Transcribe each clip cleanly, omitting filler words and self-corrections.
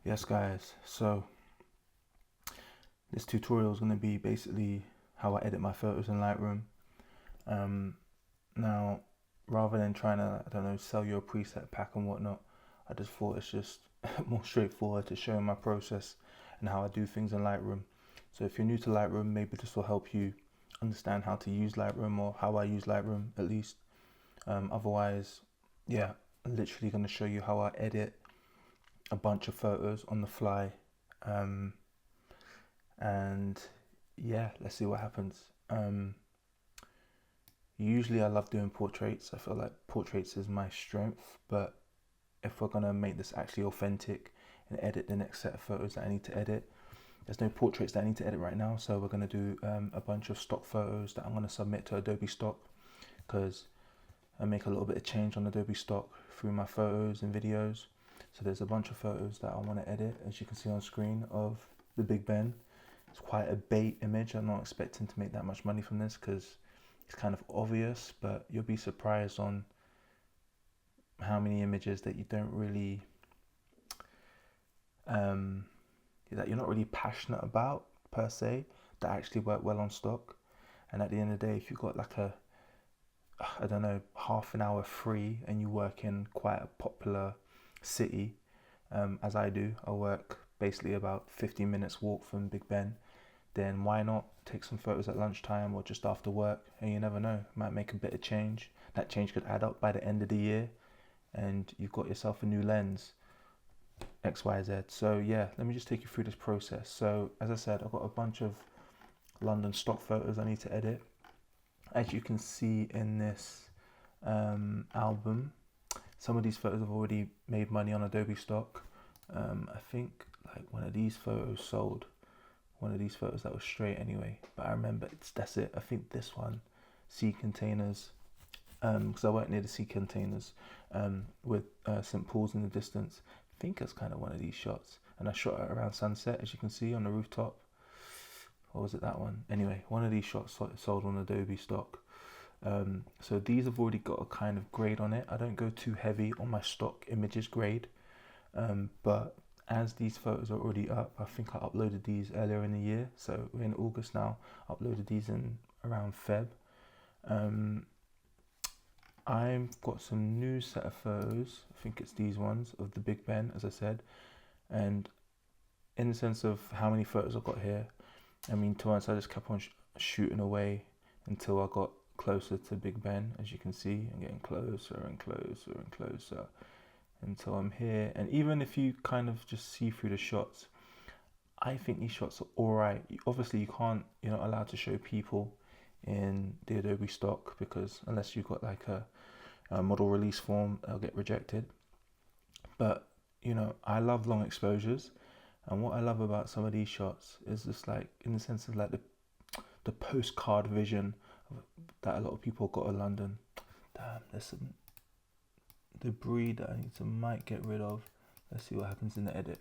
Yes guys, so this tutorial is going to be basically how I edit my photos in Lightroom. Um, Now, rather than trying to, I don't know, sell you a preset pack and whatnot, I just thought it's just more straightforward to show my process and how I do things in Lightroom. So if you're new to Lightroom, maybe this will help you understand how to use Lightroom or how I use Lightroom at least. Otherwise, yeah, I'm literally going to show you how I edit a bunch of photos on the fly. Um, and yeah, let's see what happens. Usually I love doing portraits. I feel like portraits is my strength, but if we're gonna make this actually authentic and edit the next set of photos that I need to edit, there's no portraits that I need to edit right now, so we're gonna do a bunch of stock photos that I'm gonna submit to Adobe Stock, because I make a little bit of change on Adobe Stock through my photos and videos. So there's a bunch of photos that I want to edit, as you can see on screen, of the Big Ben. It's quite a bait image. I'm not expecting to make that much money from this because it's kind of obvious, but you'll be surprised on how many images that you don't really that you're not really passionate about per se, that actually work well on stock. And at the end of the day, if you've got like a, I don't know, half an hour free and you work in quite a popular city, as I do, I work basically about 15 minutes walk from Big Ben, then why not take some photos at lunchtime or just after work? And you never know, might make a bit of change. That change could add up by the end of the year and you've got yourself a new lens, XYZ. So yeah, let me just take you through this process. So as I said, I've got a bunch of London stock photos I need to edit. As you can see in this album, some of these photos have already made money on Adobe Stock. I think like one of these photos sold. One of these photos that was straight anyway. But I remember that's it. I think this one, sea containers, because I work near the sea containers, with St. Paul's in the distance. I think it's kind of one of these shots. And I shot it around sunset, as you can see on the rooftop. Or was it that one? Anyway, one of these shots sold on Adobe Stock. So these have already got a kind of grade on it. I don't go too heavy on my stock images grade, but as these photos are already up, I think I uploaded these earlier in the year, so we're in August now. I uploaded these in around Feb. I've got some new set of photos, I think it's these ones, of the Big Ben, as I said. And in the sense of how many photos I've got here, I mean, to once I just kept on shooting away until I got closer to Big Ben. As you can see, I'm getting closer and closer and closer until I'm here. And even if you kind of just see through the shots, I think these shots are all right. Obviously, you're not allowed to show people in the Adobe Stock, because unless you've got like a model release form, they'll get rejected. But I love long exposures, and what I love about some of these shots is just like, in the sense of like the postcard vision that a lot of people got of London. Damn, there's some debris that I need to might get rid of. Let's see what happens in the edit.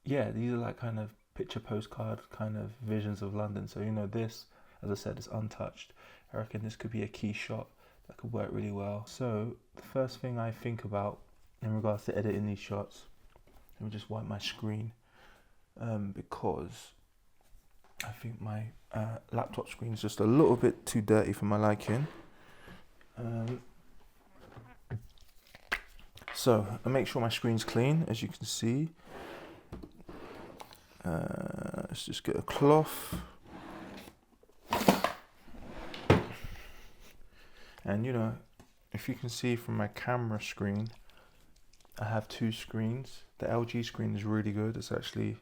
Yeah, these are like kind of picture postcard kind of visions of London. So this, as I said, is untouched. I reckon this could be a key shot that could work really well. So the first thing I think about in regards to editing these shots, let me just wipe my screen, because I think my laptop screen is just a little bit too dirty for my liking. So I make sure my screen's clean, as you can see. Let's just get a cloth. And if you can see from my camera screen, I have two screens. The LG screen is really good. It's actually,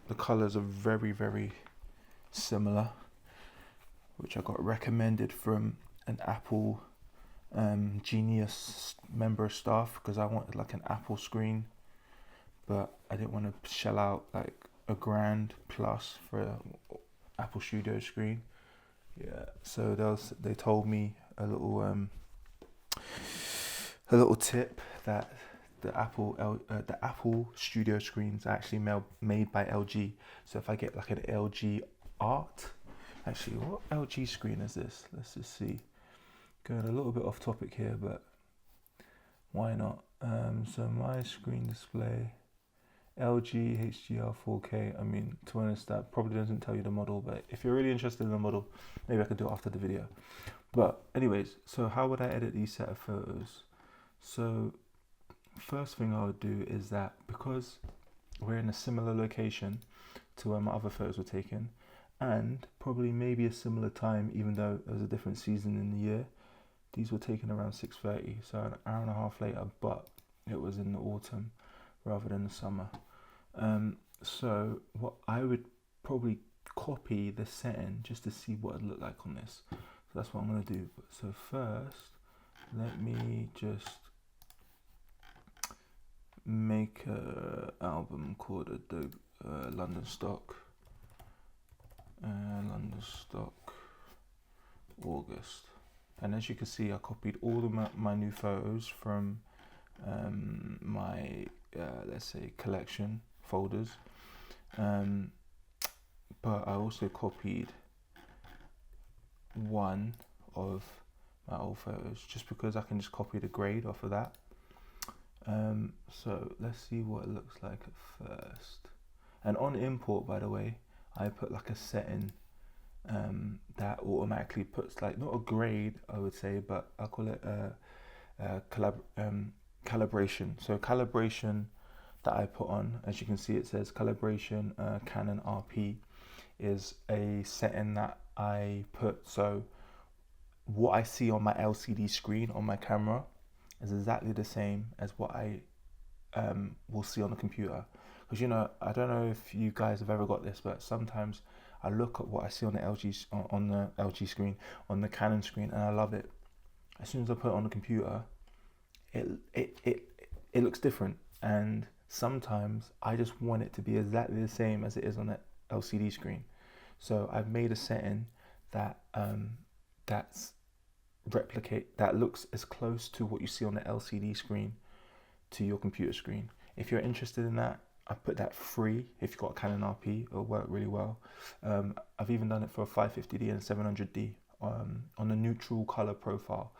the colors are very, very similar, which I got recommended from an Apple Genius member of staff, because I wanted like an Apple screen, but I didn't want to shell out like $1,000 plus for an Apple Studio screen. Yeah, so they told me a little tip that the Apple Studio screens are actually made by LG. So if I get like an LG Art, actually, what LG screen is this? Let's just see. Going a little bit off topic here, but Why not? So my screen display, LG HDR 4K. I mean, to be honest, that probably doesn't tell you the model, but if you're really interested in the model, maybe I could do it after the video. But anyways, so how would I edit these set of photos? So first thing I would do is that because we're in a similar location to where my other photos were taken, and probably maybe a similar time, even though it was a different season in the year, these were taken around 6:30, so an hour and a half later, but it was in the autumn rather than the summer. So what I would probably copy the setting just to see what it looked like on this. So that's what I'm going to do. So first, let me just make an album called Adobe London Stock. London Stock August. And as you can see, I copied all of my new photos from my, let's say, collection folders. But I also copied one of my old photos just because I can just copy the grade off of that. So let's see what it looks like at first. And on import, by the way, I put like a setting that automatically puts like not a grade, I would say, but I call it calibration. So calibration that I put on, as you can see, it says calibration Canon RP is a setting that I put. So what I see on my LCD screen on my camera is exactly the same as what I will see on the computer. Because, you know, I don't know if you guys have ever got this, but sometimes I look at what I see on the LG screen, on the Canon screen, and I love it. As soon as I put it on the computer, it looks different, and sometimes I just want it to be exactly the same as it is on the LCD screen. So I've made a setting that that looks as close to what you see on the LCD screen to your computer screen. If you're interested in that, I put that free. If you've got a Canon RP, it'll work really well. I've even done it for a 550D and 700D on a neutral color profile.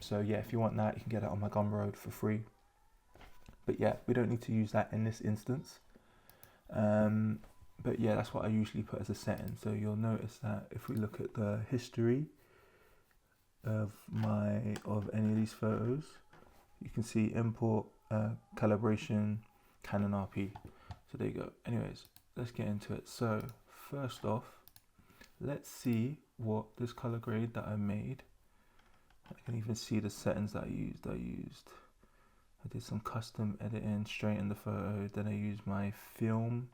So yeah, if you want that, you can get it on my Gumroad for free. But yeah, we don't need to use that in this instance. But yeah, that's what I usually put as a setting. So you'll notice that if we look at the history of any of these photos, you can see import, calibration, Canon RP. So there you go. Anyways, let's get into it. So first off, let's see what this color grade that I made. I can even see the settings that I used. I did some custom editing straight in the photo. Then I used my film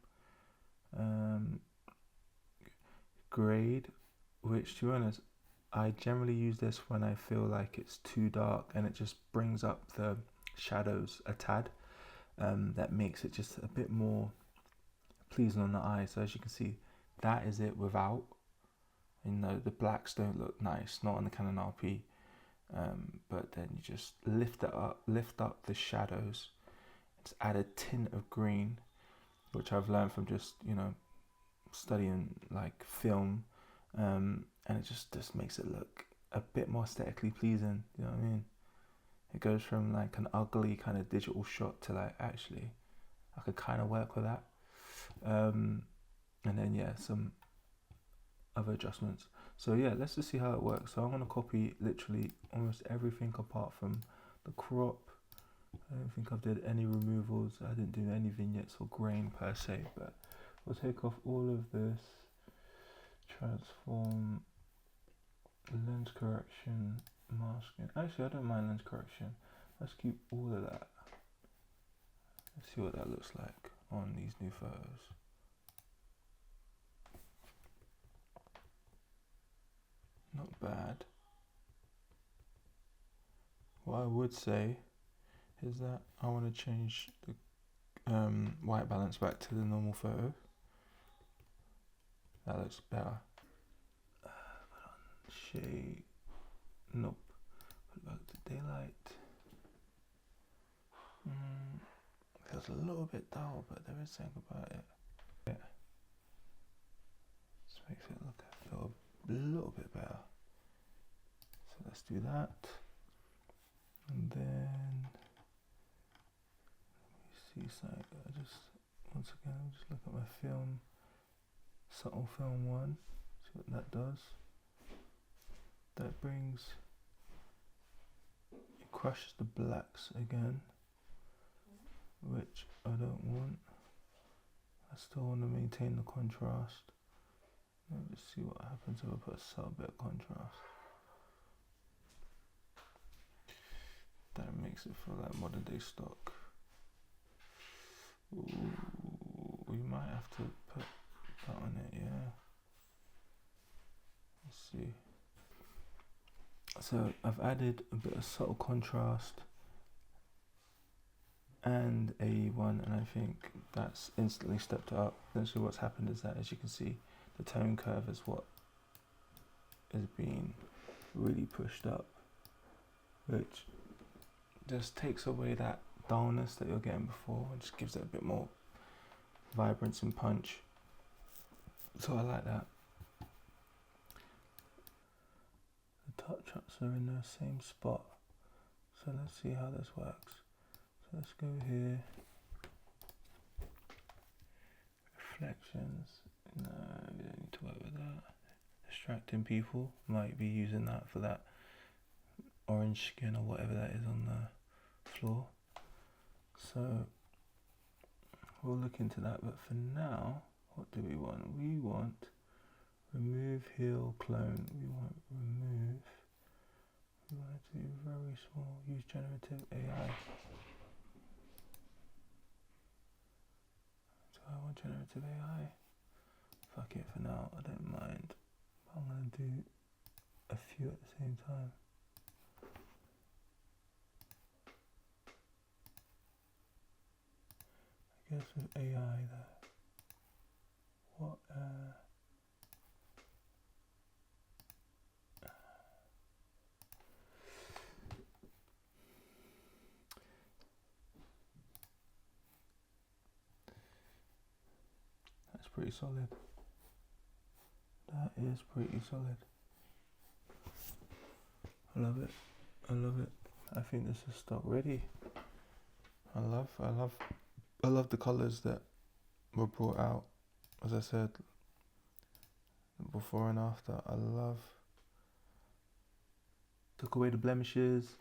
grade, which, to be honest, I generally use this when I feel like it's too dark and it just brings up the shadows a tad. That makes it just a bit more pleasing on the eye. So as you can see, that is it without. You know, the blacks don't look nice, not on the Canon RP. But then you just lift up the shadows. Just add a tint of green, which I've learned from just, you know, studying like film. And it just makes it look a bit more aesthetically pleasing. You know what I mean? It goes from like an ugly kind of digital shot to like, actually, I could kind of work with that. And then yeah, some other adjustments. So yeah, let's just see how it works. So I'm going to copy literally almost everything apart from the crop. I don't think I did any removals. I didn't do any vignettes or grain per se, but we'll take off all of this. Transform, lens correction, masking. Actually, I don't mind lens correction. Let's keep all of that. Let's see what that looks like on these new photos. Not bad. What I would say is that I want to change the white balance back to the normal photo. That looks better. Shade. Nope. Put it back to daylight. Feels a little bit dull, but there is something about it. Yeah. Just makes it feel a little bit better. So let's do that. And then see something. Once again, just look at my film, subtle film 1, see what that does. That brings, it crushes the blacks again, which I don't want. I still want to maintain the contrast. Let's see what happens if I put a subtle bit of contrast. That makes it feel like modern day stock. Ooh, we might have to put that on it, yeah. Let's see. So I've added a bit of subtle contrast and A1, and I think that's instantly stepped it up. Essentially what's happened is that, as you can see, the tone curve is what is being really pushed up, which just takes away that dullness that you're getting before and just gives it a bit more vibrance and punch. So I like that. The touch-ups are in the same spot. So let's see how this works. So let's go here. Reflections. No, we don't need to work with that. Distracting people. Might be using that for that orange skin or whatever that is on the floor. So we'll look into that, but for now, what do we want? We want remove, heal, clone. We want remove. We want it to be very small. Use generative AI. Do I want generative AI? Fuck it for now, I don't mind. But I'm gonna do a few at the same time. I guess with AI there. What that's pretty solid. That is pretty solid. I love it. I love it. I think this is stock ready. I love the colours that were brought out. As I said, before and after, I love. Took away the blemishes,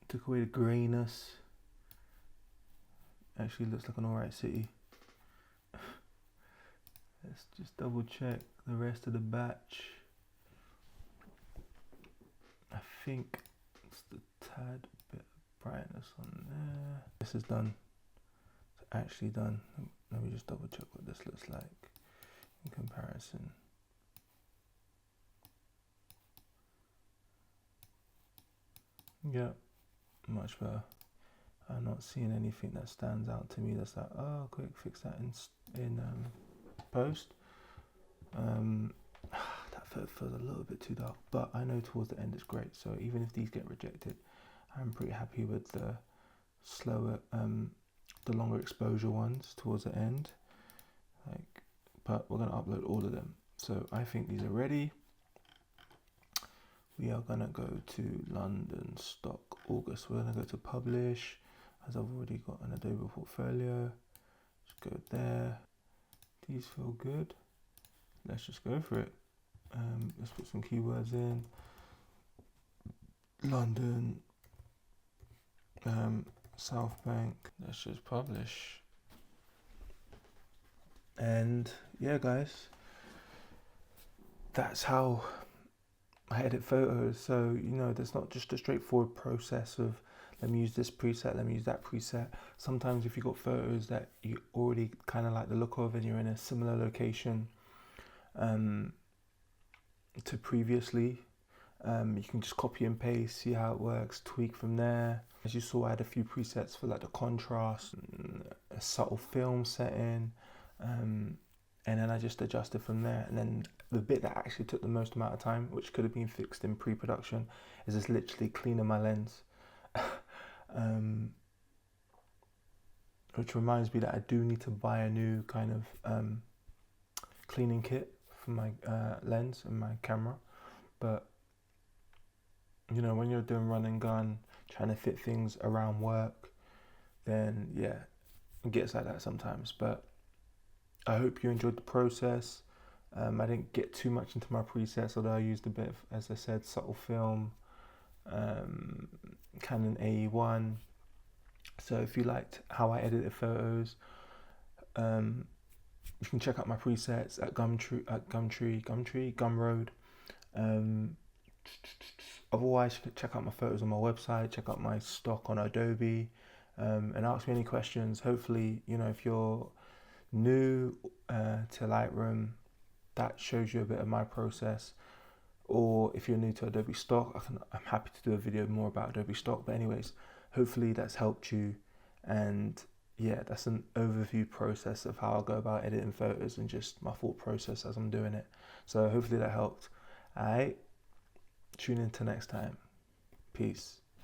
took away the greyness. Actually looks like an alright city. Let's just double check the rest of the batch. I think it's the tad bit of brightness on there. This is done. It's actually done. Let me just double check what this looks like in comparison. Yeah, much better. I'm not seeing anything that stands out to me that's like, oh, quick fix that in post. That feels a little bit too dark, but I know towards the end it's great. So even if these get rejected, I'm pretty happy with the slower, the longer exposure ones towards the end. But we're gonna upload all of them. So I think these are ready. We are gonna go to London stock August. We're gonna go to publish, as I've already got an Adobe portfolio. Just go there. These feel good. Let's just go for it. Let's put some keywords in. London, South Bank. Let's just publish. And yeah, guys, that's how I edit photos. So, you know, there's not just a straightforward process of let me use this preset, let me use that preset. Sometimes if you've got photos that you already kind of like the look of and you're in a similar location to previously, you can just copy and paste, see how it works, tweak from there. As you saw, I had a few presets for like the contrast, a subtle film setting, and then I just adjusted from there. And then the bit that actually took the most amount of time, which could have been fixed in pre-production, is just literally cleaning my lens. Which reminds me that I do need to buy a new kind of cleaning kit for my lens and my camera. But you know, when you're doing run and gun, trying to fit things around work, then yeah, it gets like that sometimes. But I hope you enjoyed the process. I didn't get too much into my presets, although I used a bit of, as I said, subtle film, um, Canon AE1. So if you liked how I edited photos, um, you can check out my presets at Gumroad. Um, Otherwise, you can check out my photos on my website, check out my stock on Adobe, and ask me any questions. Hopefully, if you're new to Lightroom, that shows you a bit of my process. Or if you're new to Adobe stock, I'm happy to do a video more about Adobe stock. But anyways, hopefully that's helped you. And yeah, that's an overview process of how I go about editing photos and just my thought process as I'm doing it. So hopefully that helped. Alright, tune in to next time. Peace.